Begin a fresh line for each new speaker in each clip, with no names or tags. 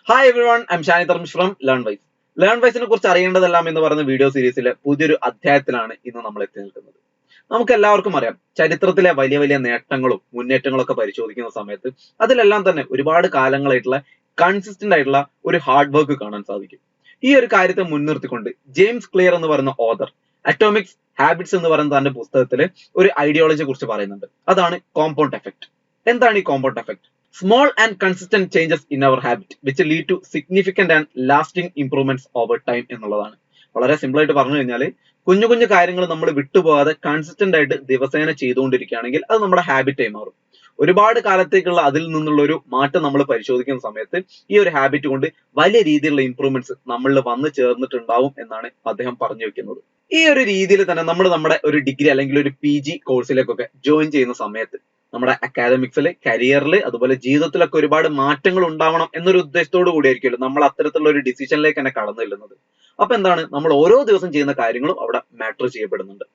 Hi everyone, I'm Shani Dharmish from Learnwise. ലേൺവൈസിനെ കുറിച്ച് അറിയേണ്ടതെല്ലാം എന്ന് പറയുന്ന വീഡിയോ സീരീസിലെ പുതിയൊരു അധ്യായത്തിലാണ് ഇന്ന് നമ്മൾ എത്തി നിൽക്കുന്നത്. നമുക്ക് എല്ലാവർക്കും അറിയാം, ചരിത്രത്തിലെ വലിയ വലിയ നേട്ടങ്ങളും മുന്നേറ്റങ്ങളും ഒക്കെ പരിശോധിക്കുന്ന സമയത്ത് അതിലെല്ലാം തന്നെ ഒരുപാട് കാലങ്ങളായിട്ടുള്ള കൺസിസ്റ്റന്റ് ആയിട്ടുള്ള ഒരു ഹാർഡ് വർക്ക് കാണാൻ സാധിക്കും. ഈ ഒരു കാര്യത്തെ മുൻനിർത്തിക്കൊണ്ട് ജെയിംസ് ക്ലിയർ എന്ന് പറയുന്ന ഓഥർ അറ്റോമിക്സ് ഹാബിറ്റ്സ് എന്ന് പറയുന്ന തന്റെ പുസ്തകത്തിൽ ഒരു ഐഡിയോളജിയെ കുറിച്ച് പറയുന്നുണ്ട്. അതാണ് കോമ്പൗണ്ട് എഫക്ട്. എന്താണ് ഈ compound effect? Small and consistent changes in our habit which lead to significant and lasting improvements over time എന്നുള്ളതാണ്. വളരെ സിമ്പിൾ ആയിട്ട് പറഞ്ഞു കഴിഞ്ഞാൽ കുഞ്ഞു കുഞ്ഞു കാര്യങ്ങൾ നമ്മൾ വിട്ടുപോകാതെ കൺസിസ്റ്റന്റ് ആയിട്ട് ദിവസേന ചെയ്തുകൊണ്ടിരിക്കുകയാണെങ്കിൽ അത് നമ്മുടെ ഹാബിറ്റായി മാറും. ഒരുപാട് കാലത്തേക്കുള്ള അതിൽ നിന്നുള്ള ഒരു മാറ്റം നമ്മൾ പരിശോധിക്കുന്ന സമയത്ത് ഈ ഒരു ഹാബിറ്റ് കൊണ്ട് വലിയ രീതിയിലുള്ള ഇംപ്രൂവ്മെന്റ്സ് നമ്മളിൽ വന്നു ചേർന്നിട്ടുണ്ടാവും എന്നാണ് അദ്ദേഹം പറഞ്ഞു വെക്കുന്നത്. ഈ ഒരു രീതിയിൽ തന്നെ നമ്മൾ നമ്മുടെ ഒരു ഡിഗ്രി അല്ലെങ്കിൽ ഒരു PG കോഴ്സിലേക്കൊക്കെ ജോയിൻ ചെയ്യുന്ന സമയത്ത് നമ്മുടെ അക്കാദമിക്സിൽ, കരിയറിൽ, അതുപോലെ ജീവിതത്തിലൊക്കെ ഒരുപാട് മാറ്റങ്ങൾ ഉണ്ടാവണം എന്നൊരു ഉദ്ദേശത്തോടു കൂടിയായിരിക്കുമല്ലോ നമ്മൾ അത്തരത്തിലുള്ള ഒരു ഡിസിഷനിലേക്ക് തന്നെ കടന്നു ചെല്ലുന്നത്. അപ്പൊ എന്താണ്, നമ്മൾ ഓരോ ദിവസം ചെയ്യുന്ന കാര്യങ്ങളും അവിടെ മാറ്റർ ചെയ്യപ്പെടുന്നുണ്ട്.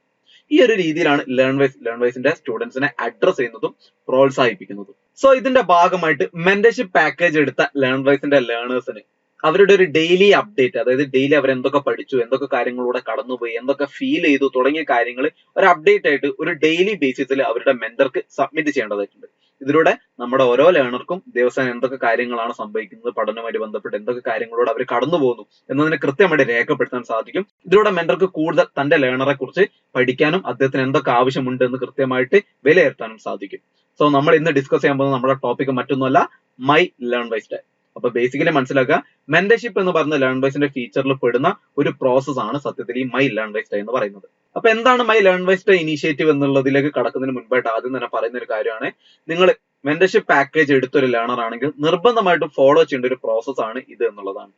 ഈ ഒരു രീതിയിലാണ് ലേൺവൈസിന്റെ സ്റ്റുഡൻസിനെ അഡ്രസ് ചെയ്യുന്നതും പ്രോത്സാഹിപ്പിക്കുന്നതും. സോ ഇതിന്റെ ഭാഗമായിട്ട് മെന്റർഷിപ്പ് പാക്കേജ് എടുത്ത ലേൺവൈസിന്റെ ലേണേഴ്സിന് അവരുടെ ഒരു ഡെയിലി അപ്ഡേറ്റ്, അതായത് ഡെയിലി അവർ എന്തൊക്കെ പഠിച്ചു, എന്തൊക്കെ കാര്യങ്ങളിലൂടെ കടന്നുപോയി, എന്തൊക്കെ ഫീൽ ചെയ്തു തുടങ്ങിയ കാര്യങ്ങൾ ഒരു അപ്ഡേറ്റ് ആയിട്ട് ഒരു ഡെയിലി ബേസിസിൽ അവരുടെ മെന്റർക്ക് സബ്മിറ്റ് ചെയ്യേണ്ടതായിട്ടുണ്ട്. ഇതിലൂടെ നമ്മുടെ ഓരോ ലേണർക്കും ദിവസം എന്തൊക്കെ കാര്യങ്ങളാണ് സംഭവിക്കുന്നത്, പഠനവുമായി ബന്ധപ്പെട്ട് എന്തൊക്കെ കാര്യങ്ങളോട് അവർ കടന്നു പോകുന്നു എന്നതിനെ കൃത്യമായിട്ട് രേഖപ്പെടുത്താൻ സാധിക്കും. ഇതിലൂടെ മെന്റർക്ക് കൂടുതൽ തന്റെ ലേണറെ കുറിച്ച് പഠിക്കാനും അദ്ദേഹത്തിന് എന്തൊക്കെ ആവശ്യമുണ്ട് എന്ന് കൃത്യമായിട്ട് വിലയിരുത്താനും സാധിക്കും. സോ നമ്മൾ ഇന്ന് ഡിസ്കസ് ചെയ്യാൻ പോകുന്ന നമ്മുടെ ടോപ്പിക് മറ്റൊന്നുമല്ല, മൈ ലേൺവൈസ് ഡേ. അപ്പൊ ബേസിക്കലി മനസ്സിലാക്കുക, മെന്റർഷിപ്പ് എന്ന് പറയുന്ന ലേൺവൈസിന്റെ ഫീച്ചറിൽ പെടുന്ന ഒരു പ്രോസസ് ആണ് സത്യത്തിൽ ഈ മൈ ലേൺവൈസ് ഡേ എന്ന് പറയുന്നത്. അപ്പൊ എന്താണ് മൈ ലേൺവൈസ് ഡേ ഇനീഷ്യേറ്റീവ് എന്നുള്ളതിലേക്ക് കടക്കുന്നതിന് മുൻപായിട്ട് ആദ്യം തന്നെ പറയുന്ന ഒരു കാര്യമാണ്, നിങ്ങൾ മെന്റർഷിപ്പ് പാക്കേജ് എടുത്തൊരു ലേണർ ആണെങ്കിൽ നിർബന്ധമായിട്ടും ഫോളോ ചെയ്യേണ്ട ഒരു പ്രോസസ് ആണ് ഇത് എന്നുള്ളതാണ്.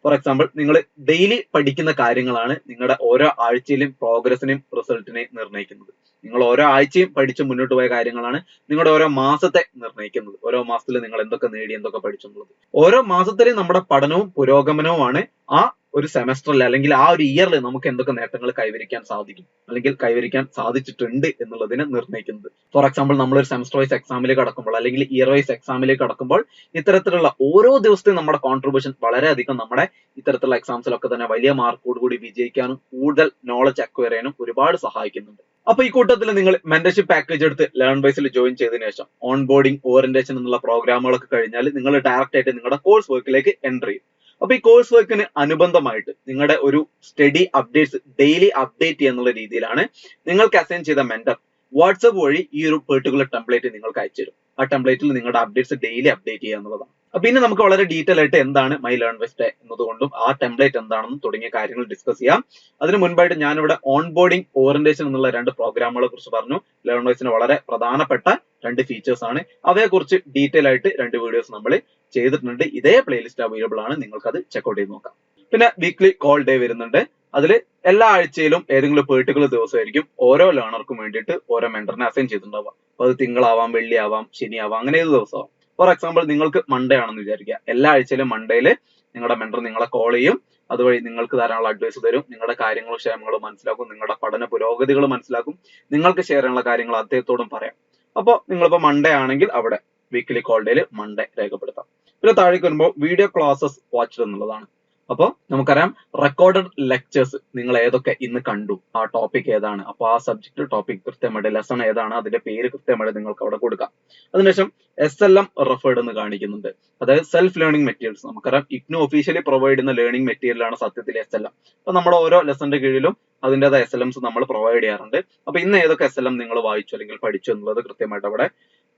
ഫോർ എക്സാമ്പിൾ, നിങ്ങൾ ഡെയിലി പഠിക്കുന്ന കാര്യങ്ങളാണ് നിങ്ങളുടെ ഓരോ ആഴ്ചയിലും പ്രോഗ്രസിനെയും റിസൾട്ടിനെയും നിർണ്ണയിക്കുന്നത്. നിങ്ങൾ ഓരോ ആഴ്ചയും പഠിച്ച് മുന്നോട്ട് പോയ കാര്യങ്ങളാണ് നിങ്ങളുടെ ഓരോ മാസത്തെ നിർണ്ണയിക്കുന്നത്. ഓരോ മാസത്തിൽ നിങ്ങൾ എന്തൊക്കെ നേടി, എന്തൊക്കെ പഠിച്ചു എന്നുള്ളത്. ഓരോ മാസത്തിലും നമ്മുടെ പഠനവും പുരോഗമനവുമാണ് ആ ഒരു സെമസ്റ്ററിൽ അല്ലെങ്കിൽ ആ ഒരു ഇയറിൽ നമുക്ക് എന്തൊക്കെ നേട്ടങ്ങൾ കൈവരിക്കാൻ സാധിക്കും അല്ലെങ്കിൽ കൈവരിക്കാൻ സാധിച്ചിട്ടുണ്ട് എന്നുള്ളതിനെ നിർണ്ണയിക്കുന്നത്. ഫോർ എക്സാമ്പിൾ, നമ്മളൊരു സെമസ്റ്റർ വൈസ് എക്സാമിലേക്ക് കടക്കുമ്പോൾ അല്ലെങ്കിൽ ഇയർ വൈസ് എക്സാമിലേക്ക് കടക്കുമ്പോൾ ഇത്തരത്തിലുള്ള ഓരോ ദിവസത്തെയും നമ്മുടെ കോൺട്രിബ്യൂഷൻ വളരെയധികം നമ്മുടെ ഇത്തരത്തിലുള്ള എക്സാംസിലൊക്കെ തന്നെ വലിയ മാർക്കോട് കൂടി വിജയിക്കാനും കൂടുതൽ നോളജ് അക്വയർ ചെയ്യാനും ഒരുപാട് സഹായിക്കുന്നുണ്ട്. അപ്പൊ ഈ കൂട്ടത്തിൽ നിങ്ങൾ മെന്റർഷിപ്പ് പാക്കേജ് എടുത്ത് ലേൺവൈസിൽ ജോയിൻ ചെയ്തതിനു ശേഷം ഓൺ ബോർഡിംഗ്, ഓറിയന്റേഷൻ എന്നുള്ള പ്രോഗ്രാമുകളൊക്കെ കഴിഞ്ഞാൽ നിങ്ങൾ ഡയറക്റ്റ് ആയിട്ട് നിങ്ങളുടെ കോഴ്സ് വർക്കിലേക്ക് എൻ്റർ ചെയ്യും. അപ്പൊ ഈ കോഴ്സ് വർക്കിന് അനുബന്ധമായിട്ട് നിങ്ങളുടെ ഒരു സ്റ്റഡി അപ്ഡേറ്റ്സ് ഡെയിലി അപ്ഡേറ്റ് ചെയ്യുന്ന രീതിയിലാണ് നിങ്ങൾക്ക് അസൈൻ ചെയ്ത മെന്റർ വാട്സ്ആപ്പ് വഴി ഈ ഒരു പെർട്ടിക്കുലർ ടെംപ്ലേറ്റ് നിങ്ങൾക്ക് അയച്ചു തരും. ആ ടെംപ്ലേറ്റിൽ നിങ്ങളുടെ അപ്ഡേറ്റ്സ് ഡെയിലി അപ്ഡേറ്റ് ചെയ്യുക എന്നുള്ളതാണ്. അപ്പൊ ഇനി നമുക്ക് വളരെ ഡീറ്റെയിൽ ആയിട്ട് എന്താണ് മൈ ലേൺവൈസ് ഡേ എന്നതുകൊണ്ടും ആ ടെംപ്ലേറ്റ് എന്താണെന്നും തുടങ്ങിയ കാര്യങ്ങൾ ഡിസ്കസ് ചെയ്യാം. അതിന് മുൻപായിട്ട് ഞാനിവിടെ ഓൺ ബോർഡിംഗ്, ഓറിയന്റേഷൻ എന്നുള്ള രണ്ട് പ്രോഗ്രാമുകളെ കുറിച്ച് പറഞ്ഞു. ലേൺവൈസിന് വളരെ പ്രധാനപ്പെട്ട രണ്ട് ഫീച്ചേഴ്സ് ആണ്. അവയെ കുറിച്ച് ഡീറ്റെയിൽ ആയിട്ട് രണ്ട് വീഡിയോസ് നമ്മൾ ചെയ്തിട്ടുണ്ട്. ഇതേ പ്ലേലിസ്റ്റ് അവൈലബിൾ ആണ്, നിങ്ങൾക്ക് അത് ചെക്ക്ഔട്ട് ചെയ്ത് നോക്കാം. പിന്നെ വീക്ക്ലി കോൾ ഡേ വരുന്നുണ്ട്. അതിൽ എല്ലാ ആഴ്ചയിലും ഏതെങ്കിലും പെർട്ടിക്കുലർ ദിവസമായിരിക്കും ഓരോ ലേണർക്കും വേണ്ടിയിട്ട് ഓരോ മെന്ററിനെ അസൈൻ ചെയ്തിട്ടുണ്ടാവുക. അപ്പൊ അത് തിങ്കളാവാം, വെള്ളിയാവാം, ശനിയാവാം, അങ്ങനെ ഏത് ദിവസമാവാം. ഫോർ എക്സാമ്പിൾ, നിങ്ങൾക്ക് മൺഡേ ആണെന്ന് വിചാരിക്കുക. എല്ലാ ആഴ്ചയിലും മൺഡേയിൽ നിങ്ങളുടെ മെന്റർ നിങ്ങളെ കോൾ ചെയ്യും. അതുവഴി നിങ്ങൾക്ക് ധാരാളം അഡ്വൈസ് തരും. നിങ്ങളുടെ കാര്യങ്ങളും ക്ഷേമങ്ങളും മനസ്സിലാക്കും, നിങ്ങളുടെ പഠന പുരോഗതികൾ മനസ്സിലാക്കും. നിങ്ങൾക്ക് ഷെയർ ചെയ്യാനുള്ള കാര്യങ്ങൾ അദ്ദേഹത്തോടും പറയാം. അപ്പോൾ നിങ്ങളിപ്പോ മൺഡേ ആണെങ്കിൽ അവിടെ വീക്ക്ലി കോൾ ഡേയിൽ മൺഡേ രേഖപ്പെടുത്താം. പിന്നെ താഴേക്ക് വരുമ്പോൾ വീഡിയോ ക്ലാസ്സസ് വാച്ച്ഡ് എന്നുള്ളതാണ്. അപ്പോൾ നമുക്കറിയാം, റെക്കോർഡഡ് ലെക്ചേഴ്സ് നിങ്ങൾ ഏതൊക്കെ ഇന്ന് കണ്ടു, ആ ടോപ്പിക് ഏതാണ്, അപ്പൊ ആ സബ്ജക്ട് ടോപ്പിക് കൃത്യമായിട്ട്, ലെസൺ ഏതാണ്, അതിന്റെ പേര് കൃത്യമായിട്ട് നിങ്ങൾക്ക് അവിടെ കൊടുക്കാം. അതിനുശേഷം SLM റെഫേർഡ് എന്ന് കാണിക്കുന്നുണ്ട്. അതായത് സെൽഫ് ലേണിംഗ് മെറ്റീരിയൽസ്. നമുക്കറിയാം, IGNOU ഒഫീഷ്യലി പ്രൊവൈഡ് ചെയ്യുന്ന ലേണിംഗ് മെറ്റീരിയൽ ആണ് സത്യത്തിൽ SLM. അപ്പൊ നമ്മുടെ ഓരോ ലെസന്റെ കീഴിലും അതിൻ്റെതായ SLMs നമ്മൾ പ്രൊവൈഡ് ചെയ്യാറുണ്ട്. അപ്പൊ ഇന്ന് ഏതൊക്കെ SLM നിങ്ങൾ വായിച്ചു അല്ലെങ്കിൽ പഠിച്ചു എന്നുള്ളത് കൃത്യമായിട്ട് അവിടെ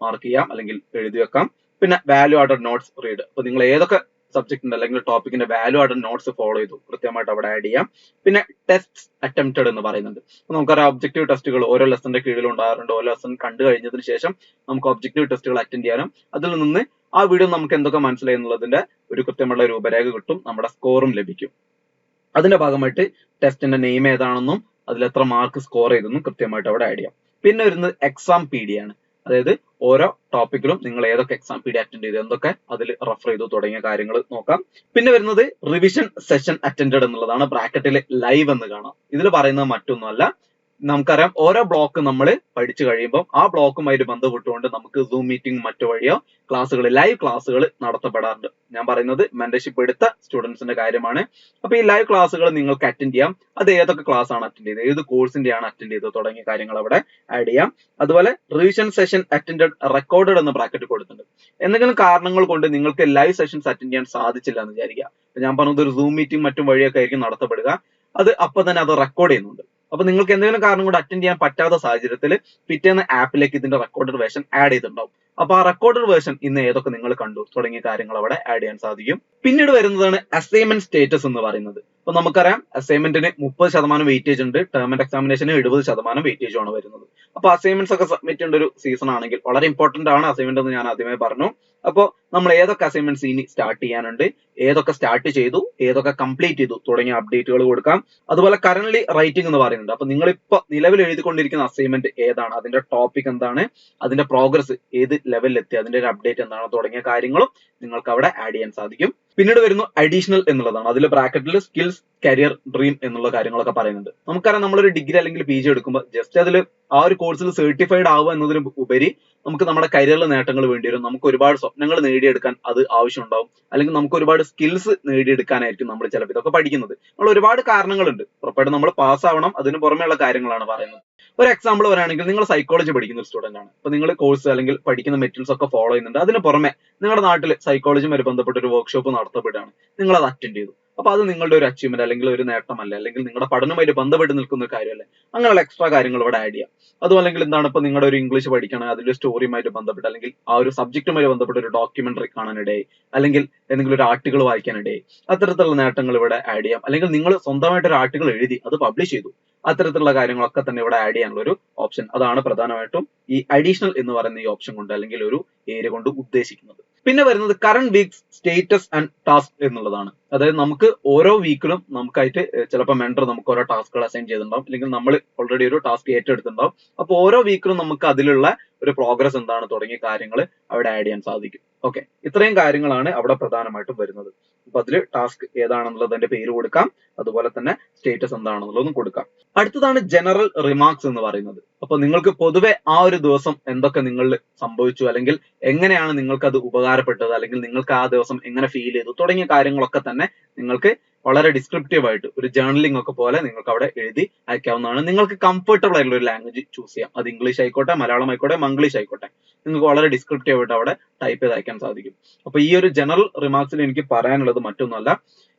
മാർക്ക് ചെയ്യാം അല്ലെങ്കിൽ എഴുതി വെക്കാം. പിന്നെ വാല്യൂ ആഡഡ് നോട്ട്സ് റീഡ്. അപ്പൊ നിങ്ങൾ ഏതൊക്കെ സബ്ജക്റ്റിന്റെ അല്ലെങ്കിൽ ടോപ്പിക്കിന്റെ വാല്യൂ ആഡഡ് നോട്ട്സ് ഫോളോ ചെയ്തു കൃത്യമായിട്ട് അവിടെ ആഡ് ചെയ്യാം. പിന്നെ ടെസ്റ്റ് അറ്റംപ്റ്റഡ് എന്ന് പറയുന്നുണ്ട്. നമുക്കറിയാം, ഒബ്ജക്റ്റീവ് ടെസ്റ്റുകൾ ഓരോ ലെസന്റെ കീഴിൽ ഉണ്ടാകാറുണ്ട്. ഓരോ ലെസൺ കണ്ടു കഴിഞ്ഞതിന് ശേഷം നമുക്ക് ഒബ്ജക്റ്റീവ് ടെസ്റ്റുകൾ അറ്റൻഡ് ചെയ്യാനും അതിൽ നിന്ന് ആ വീഡിയോ നമുക്ക് എന്തൊക്കെ മനസ്സിലായി എന്നുള്ളതിന്റെ ഒരു കൃത്യമുള്ള രൂപരേഖ കിട്ടും. നമ്മുടെ സ്കോറും ലഭിക്കും. അതിന്റെ ഭാഗമായിട്ട് ടെസ്റ്റിന്റെ നെയിം ഏതാണെന്നും അതിൽ എത്ര മാർക്ക് സ്കോർ ചെയ്തെന്നും കൃത്യമായിട്ട് അവിടെ ആഡ് ചെയ്യാം. പിന്നെ വരുന്നത് എക്സാം PD ആണ്. അതായത് ഓരോ ടോപ്പിക്കിലും നിങ്ങൾ ഏതൊക്കെ എക്സാം PD അറ്റൻഡ് ചെയ്തു, എന്തൊക്കെ അതിൽ റെഫർ ചെയ്തു തുടങ്ങിയ കാര്യങ്ങൾ നോക്കാം. പിന്നെ വരുന്നത് റിവിഷൻ സെഷൻ അറ്റൻഡഡ് എന്നുള്ളതാണ്. ബ്രാക്കറ്റിൽ ലൈവ് എന്ന് കാണാം. ഇതിൽ പറയുന്നത് മറ്റൊന്നുമല്ല, നമുക്കറിയാം ഓരോ ബ്ലോക്ക് നമ്മൾ പഠിച്ചു കഴിയുമ്പോൾ ആ ബ്ലോക്കുമായിട്ട് ബന്ധപ്പെട്ടുകൊണ്ട് നമുക്ക് സൂം മീറ്റിംഗ് മറ്റു വഴിയോ ക്ലാസ്സുകൾ ലൈവ് ക്ലാസ്സുകൾ നടത്തപ്പെടാറുണ്ട്. ഞാൻ പറയുന്നത് മെന്റർഷിപ്പ് എടുത്ത സ്റ്റുഡൻസിന്റെ കാര്യമാണ്. അപ്പൊ ഈ ലൈവ് ക്ലാസ്സുകൾ നിങ്ങൾക്ക് അറ്റൻഡ് ചെയ്യാം. അത് ഏതൊക്കെ ക്ലാസ് ആണ് അറ്റൻഡ് ചെയ്തത്, ഏത് കോഴ്സിന്റെ ആണ് അറ്റൻഡ് ചെയ്തത് തുടങ്ങിയ കാര്യങ്ങൾ അവിടെ ആഡ് ചെയ്യാം. അതുപോലെ റിവിഷൻ സെഷൻ അറ്റൻഡഡ് റെക്കോർഡഡ് എന്ന് ബ്രാക്കറ്റ് കൊടുത്തിട്ടുണ്ട്. എന്തെങ്കിലും കാരണങ്ങൾ കൊണ്ട് നിങ്ങൾക്ക് ലൈവ് സെഷൻസ് അറ്റൻഡ് ചെയ്യാൻ സാധിച്ചില്ല എന്ന് വിചാരിക്കുക. ഞാൻ പറഞ്ഞത് ഒരു സൂം മീറ്റിംഗ് മറ്റും വഴിയൊക്കെ ആയിരിക്കും നടത്തപ്പെടുക. അത് അപ്പൊ തന്നെ അത് റെക്കോർഡ് ചെയ്യുന്നുണ്ട്. അപ്പൊ നിങ്ങൾക്ക് എന്തെങ്കിലും കാരണം കൊണ്ട് അറ്റൻഡ് ചെയ്യാൻ പറ്റാത്ത സാഹചര്യത്തിൽ പിറ്റേന്ന് ആപ്പിലേക്ക് ഇതിന്റെ റെക്കോർഡഡ് വേർഷൻ ആഡ് ചെയ്തിട്ടുണ്ടാവും. അപ്പൊ ആ റെക്കോർഡഡ് വേർഷൻ ഇന്ന് ഏതൊക്കെ നിങ്ങൾ കണ്ടു തുടങ്ങിയ കാര്യങ്ങൾ അവിടെ ആഡ് ചെയ്യാൻ സാധിക്കും. പിന്നീട് വരുന്നതാണ് അസൈൻമെന്റ് സ്റ്റേറ്റസ് എന്ന് പറയുന്നത്. അപ്പൊ നമുക്കറിയാം അസൈൻമെന്റിന് 30% വെയിറ്റേജ് ഉണ്ട്, ടേം ആൻഡ് എക്സാമിനേഷന് 70% വെയിറ്റേജ് ആണ് വരുന്നത്. അപ്പൊ അസൈൻമെന്റ്സ് ഒക്കെ സബ്മിറ്റ് ചെയ്യേണ്ട ഒരു സീസൺ ആണെങ്കിൽ വളരെ ഇമ്പോർട്ടന്റ് ആണ് അസൈൻമെന്റ് എന്ന് ഞാൻ ആദ്യമേ പറഞ്ഞു. അപ്പോൾ നമ്മൾ ഏതൊക്കെ അസൈൻമെന്റ്സ് ഇനി സ്റ്റാർട്ട് ചെയ്യാനുണ്ട്, ഏതൊക്കെ സ്റ്റാർട്ട് ചെയ്തു, ഏതൊക്കെ കംപ്ലീറ്റ് ചെയ്തു തുടങ്ങിയ അപ്ഡേറ്റുകൾ കൊടുക്കാം. അതുപോലെ കറന്റ് റൈറ്റിംഗ് എന്ന് പറയുന്നുണ്ട്. അപ്പൊ നിങ്ങളിപ്പോ നിലവിൽ എഴുതിക്കൊണ്ടിരിക്കുന്ന അസൈൻമെന്റ് ഏതാണ്, അതിന്റെ ടോപ്പിക് എന്താണ്, അതിന്റെ പ്രോഗ്രസ് ഏത് ലെവലിൽ എത്തി, അതിന്റെ ഒരു അപ്ഡേറ്റ് എന്താണ് തുടങ്ങിയ കാര്യങ്ങളും നിങ്ങൾക്ക് അവിടെ ആഡ് ചെയ്യാൻ സാധിക്കും. പിന്നീട് വരുന്നു അഡീഷണൽ എന്നുള്ളതാണ്. അതിൽ ബ്രാക്കറ്റിൽ സ്കിൽസ്, കരിയർ, ഡ്രീം എന്നുള്ള കാര്യങ്ങളൊക്കെ പറയുന്നുണ്ട്. നമുക്കറിയാം നമ്മളൊരു ഡിഗ്രി അല്ലെങ്കിൽ PG എടുക്കുമ്പോൾ ജസ്റ്റ് അതിൽ ആ ഒരു കോഴ്സിൽ സർട്ടിഫൈഡ് ആവുക എന്നതിന് ഉപരി നമുക്ക് നമ്മുടെ കരിയറിൽ നേട്ടങ്ങൾ വേണ്ടി വരും. നമുക്ക് ഒരുപാട് സ്വപ്നങ്ങൾ നേടിയെടുക്കാൻ അത് ആവശ്യമുണ്ടാവും. അല്ലെങ്കിൽ നമുക്ക് ഒരുപാട് സ്കിൽസ് നേടിയെടുക്കാനായിരിക്കും നമ്മൾ ചിലപ്പോൾ ഇതൊക്കെ പഠിക്കുന്നത്. നമ്മൾ ഒരുപാട് കാരണങ്ങളുണ്ട്. ഉറപ്പായിട്ടും നമ്മൾ പാസ് ആവണം. അതിന് പുറമെയുള്ള കാര്യങ്ങളാണ് പറയുന്നത്. ഒരു എക്സാമ്പിൾ പറയുകയാണെങ്കിൽ നിങ്ങൾ സൈക്കോളജി പഠിക്കുന്ന ഒരു സ്റ്റുഡന്റ് ആണ്. അപ്പൊ നിങ്ങൾ കോഴ്സ് അല്ലെങ്കിൽ പഠിക്കുന്ന മെറ്റീരിയൽസ് ഒക്കെ ഫോളോ ചെയ്യുന്നുണ്ട്. അതിന് പുറമെ നിങ്ങളുടെ നാട്ടിൽ സൈക്കോളജിയുമായി ബന്ധപ്പെട്ട ഒരു വർക്ക്ഷോപ്പ് നടത്തപ്പെടുകയാണ്. നിങ്ങൾ അത് അറ്റൻഡ് ചെയ്തു. അപ്പൊ അത് നിങ്ങളുടെ ഒരു അച്ചീവ്മെന്റ് അല്ലെങ്കിൽ ഒരു നേട്ടമല്ല, അല്ലെങ്കിൽ നിങ്ങളുടെ പഠനവുമായിട്ട് ബന്ധപ്പെട്ട് നിൽക്കുന്ന ഒരു കാര്യമല്ലേ, അങ്ങനെയുള്ള എക്സ്ട്രാ കാര്യങ്ങൾ ഇവിടെ ആഡ് ചെയ്യാം. അതും അല്ലെങ്കിൽ എന്താണ്, ഇപ്പൊ നിങ്ങളുടെ ഒരു ഇംഗ്ലീഷ് പഠിക്കണം, അതിന്റെ സ്റ്റോറിയുമായിട്ട് ബന്ധപ്പെട്ട് അല്ലെങ്കിൽ ആ ഒരു സബ്ജക്റ്റുമായി ബന്ധപ്പെട്ട ഒരു ഡോക്യുമെന്ററി കാണാനിടയായി, അല്ലെങ്കിൽ എന്തെങ്കിലും ഒരു ആർട്ടിക്കിൾ വായിക്കാനിടയായി, അത്തരത്തിലുള്ള നേട്ടങ്ങൾ ഇവിടെ ആഡ് ചെയ്യാം. അല്ലെങ്കിൽ നിങ്ങൾ സ്വന്തമായിട്ട് ഒരു ആർട്ടിക്കിൾ എഴുതി അത് പബ്ലിഷ് ചെയ്തു, അത്തരത്തിലുള്ള കാര്യങ്ങളൊക്കെ തന്നെ ഇവിടെ ആഡ് ചെയ്യാനുള്ള ഒരു ഓപ്ഷൻ. അതാണ് പ്രധാനമായിട്ടും ഈ അഡീഷണൽ എന്ന് പറയുന്ന ഈ ഓപ്ഷൻ കൊണ്ട് അല്ലെങ്കിൽ ഒരു ഏരിയ കൊണ്ട് ഉദ്ദേശിക്കുന്നത്. പിന്നെ വരുന്നത് current weeks status and task എന്നുള്ളതാണ്. അതായത് നമുക്ക് ഓരോ വീക്കിലും നമുക്കായിട്ട് ചിലപ്പോൾ മെന്റർ നമുക്ക് ഓരോ ടാസ്കുകൾ അസൈൻ ചെയ്തിട്ടുണ്ടാവും, അല്ലെങ്കിൽ നമ്മൾ ഓൾറെഡി ഒരു ടാസ്ക് ഏറ്റെടുത്തിട്ടുണ്ടാവും. അപ്പൊ ഓരോ വീക്കിലും നമുക്ക് അതിലുള്ള ഒരു പ്രോഗ്രസ് എന്താണ് തുടങ്ങിയ കാര്യങ്ങൾ അവിടെ ആഡ് ചെയ്യാൻ സാധിക്കും. ഓക്കെ, ഇത്രയും കാര്യങ്ങളാണ് അവിടെ പ്രധാനമായിട്ടും വരുന്നത്. അപ്പൊ അതിൽ ടാസ്ക് ഏതാണെന്നുള്ളത് അതിന്റെ പേര് കൊടുക്കാം, അതുപോലെ തന്നെ സ്റ്റേറ്റസ് എന്താണെന്നുള്ളതും കൊടുക്കാം. അടുത്തതാണ് ജനറൽ റിമാർക്സ് എന്ന് പറയുന്നത്. അപ്പൊ നിങ്ങൾക്ക് പൊതുവെ ആ ഒരു ദിവസം എന്തൊക്കെ നിങ്ങളിൽ സംഭവിച്ചു, അല്ലെങ്കിൽ എങ്ങനെയാണ് നിങ്ങൾക്ക് അത് ഉപകാരപ്പെട്ടത്, അല്ലെങ്കിൽ നിങ്ങൾക്ക് ആ ദിവസം എങ്ങനെ ഫീൽ ചെയ്തു തുടങ്ങിയ കാര്യങ്ങളൊക്കെ തന്നെ നിങ്ങൾക്ക് വളരെ ഡിസ്ക്രിപ്റ്റീവ് ആയിട്ട് ഒരു ജേർണലിംഗ് ഒക്കെ പോലെ നിങ്ങൾക്ക് അവിടെ എഴുതി അയക്കാവുന്നതാണ്. നിങ്ങൾക്ക് കംഫർട്ടബിൾ ആയിട്ടുള്ള ഒരു ലാംഗ്വേജ് ചൂസ് ചെയ്യാം. അത് ഇംഗ്ലീഷ് ആയിക്കോട്ടെ, മലയാളം ആയിക്കോട്ടെ, മംഗ്ലീഷ് ആയിക്കോട്ടെ, നിങ്ങൾക്ക് വളരെ ഡിസ്ക്രിപ്റ്റീവ് ആയിട്ട് അവിടെ ടൈപ്പ് ചെയ്ത് അയക്കാൻ സാധിക്കും. അപ്പൊ ഈ ഒരു ജനറൽ റിമാർക്സിൽ എനിക്ക് പറയാനുള്ളത് മറ്റൊന്നുമല്ല,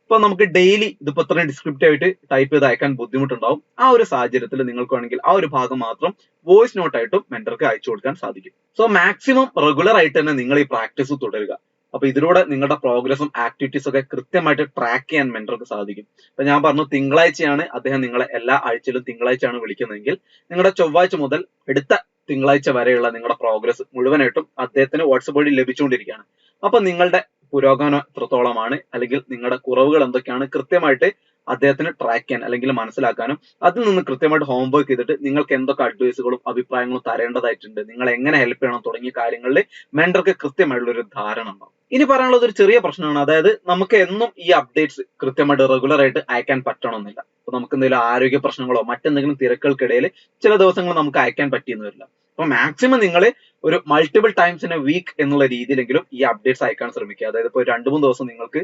ഇപ്പൊ നമുക്ക് ഡെയിലി ഇതിപ്പോ ഇത്രയും ഡിസ്ക്രിപ്റ്റീവ് ആയിട്ട് ടൈപ്പ് ചെയ്ത് അയക്കാൻ ബുദ്ധിമുട്ടുണ്ടാവും. ആ ഒരു സാഹചര്യത്തിൽ നിങ്ങൾക്ക് വേണമെങ്കിൽ ആ ഒരു ഭാഗം മാത്രം വോയിസ് നോട്ട് ആയിട്ടും മെന്റർക്ക് അയച്ചു കൊടുക്കാൻ സാധിക്കും. സോ മാക്സിമം റെഗുലർ ആയിട്ട് തന്നെ നിങ്ങൾ ഈ പ്രാക്ടീസ് തുടരുക. അപ്പൊ ഇതിലൂടെ നിങ്ങളുടെ പ്രോഗ്രസും ആക്ടിവിറ്റീസും ഒക്കെ കൃത്യമായിട്ട് ട്രാക്ക് ചെയ്യാൻ മെന്റർക്ക് സാധിക്കും. അപ്പൊ ഞാൻ പറഞ്ഞു തിങ്കളാഴ്ചയാണ് അദ്ദേഹം നിങ്ങളെ എല്ലാ ആഴ്ചയിലും തിങ്കളാഴ്ചയാണ് വിളിക്കുന്നതെങ്കിൽ നിങ്ങളുടെ ചൊവ്വാഴ്ച മുതൽ അടുത്ത തിങ്കളാഴ്ച വരെയുള്ള നിങ്ങളുടെ പ്രോഗ്രസ് മുഴുവനായിട്ടും അദ്ദേഹത്തിന് വാട്സപ്പ് വഴി ലഭിച്ചുകൊണ്ടിരിക്കുകയാണ്. അപ്പൊ നിങ്ങളുടെ പുരോഗമനം എത്രത്തോളമാണ്, അല്ലെങ്കിൽ നിങ്ങളുടെ കുറവുകൾ എന്തൊക്കെയാണ് കൃത്യമായിട്ട് അദ്ദേഹത്തിന് ട്രാക്ക് ചെയ്യാൻ അല്ലെങ്കിൽ മനസ്സിലാക്കാനും അതിൽ നിന്ന് കൃത്യമായിട്ട് ഹോംവർക്ക് ചെയ്തിട്ട് നിങ്ങൾക്ക് എന്തൊക്കെ അഡ്വൈസുകളും അഭിപ്രായങ്ങളും തരേണ്ടതായിട്ടുണ്ട്, നിങ്ങൾ എങ്ങനെ ഹെൽപ്പ് ചെയ്യണം തുടങ്ങിയ കാര്യങ്ങളിൽ മെന്റർക്ക് കൃത്യമായിട്ടുള്ള ഒരു ധാരണ ഉണ്ടാവും. ഇനി പറയാനുള്ളത് ഒരു ചെറിയ പ്രശ്നമാണ്. അതായത് നമുക്ക് എന്നും ഈ അപ്ഡേറ്റ്സ് കൃത്യമായിട്ട് റെഗുലർ ആയിട്ട് അയക്കാൻ പറ്റണമെന്നില്ല. അപ്പൊ നമുക്ക് എന്തെങ്കിലും ആരോഗ്യ പ്രശ്നങ്ങളോ മറ്റെന്തെങ്കിലും തിരക്കുകൾക്കിടയിൽ ചില ദിവസങ്ങൾ നമുക്ക് അയക്കാൻ പറ്റിയെന്ന് വരില്ല. അപ്പൊ മാക്സിമം നിങ്ങൾ ഒരു multiple times in a week എന്നുള്ള രീതിയിലെങ്കിലും ഈ അപ്ഡേറ്റ്സ് അയക്കാൻ ശ്രമിക്കുക. അതായത് ഇപ്പോൾ 2-3 ദിവസം നിങ്ങൾക്ക്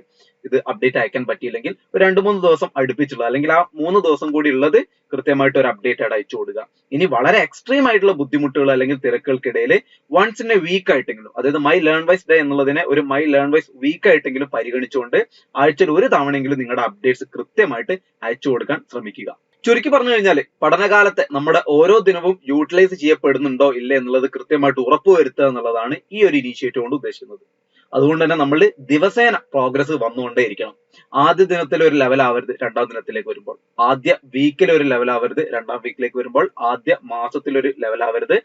ഇത് അപ്ഡേറ്റ് അയക്കാൻ പറ്റിയില്ലെങ്കിൽ ഒരു 2-3 ദിവസം അടുപ്പിച്ചുള്ള, അല്ലെങ്കിൽ ആ 3 ദിവസം കൂടി ഉള്ളത് കൃത്യമായിട്ട് ഒരു അപ്ഡേറ്റ് ആയിട്ട് അയച്ചു കൊടുക്കുക. ഇനി വളരെ എക്സ്ട്രീം ആയിട്ടുള്ള ബുദ്ധിമുട്ടുകൾ അല്ലെങ്കിൽ തിരക്കുകൾക്കിടയിൽ വൺസ് ഇൻ എ വീക്ക് ആയിട്ടെങ്കിലും, അതായത് മൈ ലേൺവൈസ് ഡേ എന്നുള്ളതിനെ ഒരു മൈ ലേൺവൈസ് വീക്ക് ആയിട്ടെങ്കിലും പരിഗണിച്ചുകൊണ്ട് ആഴ്ചയിൽ ഒരു തവണയെങ്കിലും നിങ്ങളുടെ അപ്ഡേറ്റ്സ് കൃത്യമായിട്ട് അയച്ചു കൊടുക്കാൻ ശ്രമിക്കുക. ചുരുക്കി പറഞ്ഞു കഴിഞ്ഞാൽ പഠനകാലത്തെ നമ്മുടെ ഓരോ ദിനവും യൂട്ടിലൈസ് ചെയ്യപ്പെടുന്നുണ്ടോ ഇല്ല എന്നുള്ളത് കൃത്യമായിട്ട് ഉറപ്പുവരുത്തുക എന്നുള്ളതാണ് ഈ ഒരു ഇനീഷ്യേറ്റീവ് കൊണ്ട് ഉദ്ദേശിക്കുന്നത്. അതുകൊണ്ട് തന്നെ നമ്മൾ ദിവസേന പ്രോഗ്രസ് വന്നുകൊണ്ടേയിരിക്കണം. ആദ്യ ദിനത്തിൽ ഒരു ലെവൽ ആവരുത് രണ്ടാം ദിനത്തിലേക്ക് വരുമ്പോൾ, ആദ്യ വീക്കിൽ ഒരു ലെവൽ ആവരുത് രണ്ടാം വീക്കിലേക്ക് വരുമ്പോൾ, ആദ്യ മാസത്തിൽ ഒരു ലെവൽ ആവരുത്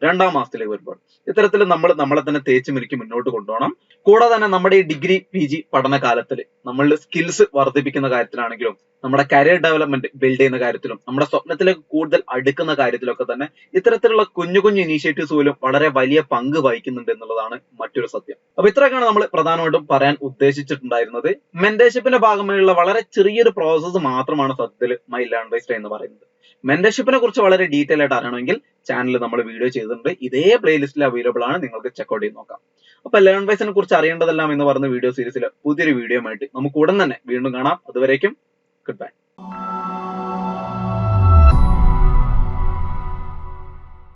രണ്ടാം മാസത്തിലേക്ക് വരുമ്പോൾ. ഇത്തരത്തിൽ നമ്മൾ നമ്മളെ തന്നെ തേച്ച് മിനുക്കി മുന്നോട്ട് കൊണ്ടുപോകണം. കൂടാതെ തന്നെ നമ്മുടെ ഈ ഡിഗ്രി PG പഠനകാലത്തിൽ നമ്മളുടെ സ്കിൽസ് വർദ്ധിപ്പിക്കുന്ന കാര്യത്തിലാണെങ്കിലും, നമ്മുടെ കരിയർ ഡെവലപ്മെന്റ് ബിൽഡ് ചെയ്യുന്ന കാര്യത്തിലും, നമ്മുടെ സ്വപ്നത്തിലേക്ക് കൂടുതൽ അടുക്കുന്ന കാര്യത്തിലൊക്കെ തന്നെ ഇത്തരത്തിലുള്ള കുഞ്ഞു കുഞ്ഞു ഇനീഷ്യേറ്റീവ്സ് പോലും വളരെ വലിയ പങ്ക് വഹിക്കുന്നുണ്ട് എന്നുള്ളതാണ് മറ്റൊരു സത്യം. അപ്പൊ ഇത്രയൊക്കെയാണ് നമ്മൾ പ്രധാനമായിട്ടും പറയാൻ ഉദ്ദേശിച്ചിട്ടുണ്ടായിരുന്നത്. മെന്റർഷിപ്പിന്റെ ഭാഗമായുള്ള വളരെ ചെറിയൊരു പ്രോസസ്സ് മാത്രമാണ് സത്യത്തിൽ മൈ ലേൺവൈസ് ഡേ എന്ന് പറയുന്നത്. മെന്റർഷിപ്പിനെ കുറിച്ച് വളരെ ഡീറ്റെയിൽ ആയിട്ട് അറിയണമെങ്കിൽ ചാനലിൽ നമ്മൾ വീഡിയോ ചെയ്തിട്ടുണ്ട്. ഇതേ പ്ലേലിസ്റ്റിൽ അവൈലബിൾ ആണ്, നിങ്ങൾക്ക് ചെക്കൗട്ട് ചെയ്ത് നോക്കാം. അപ്പൊ ലേൺവൈസിനെ കുറിച്ച് അറിയേണ്ടതെല്ലാം എന്ന് പറഞ്ഞ വീഡിയോ സീരീസിൽ പുതിയൊരു വീഡിയോ ആയിട്ട് നമുക്ക് ഉടൻ തന്നെ വീണ്ടും കാണാം. അതുവരേക്കും ഗുഡ് ബൈ.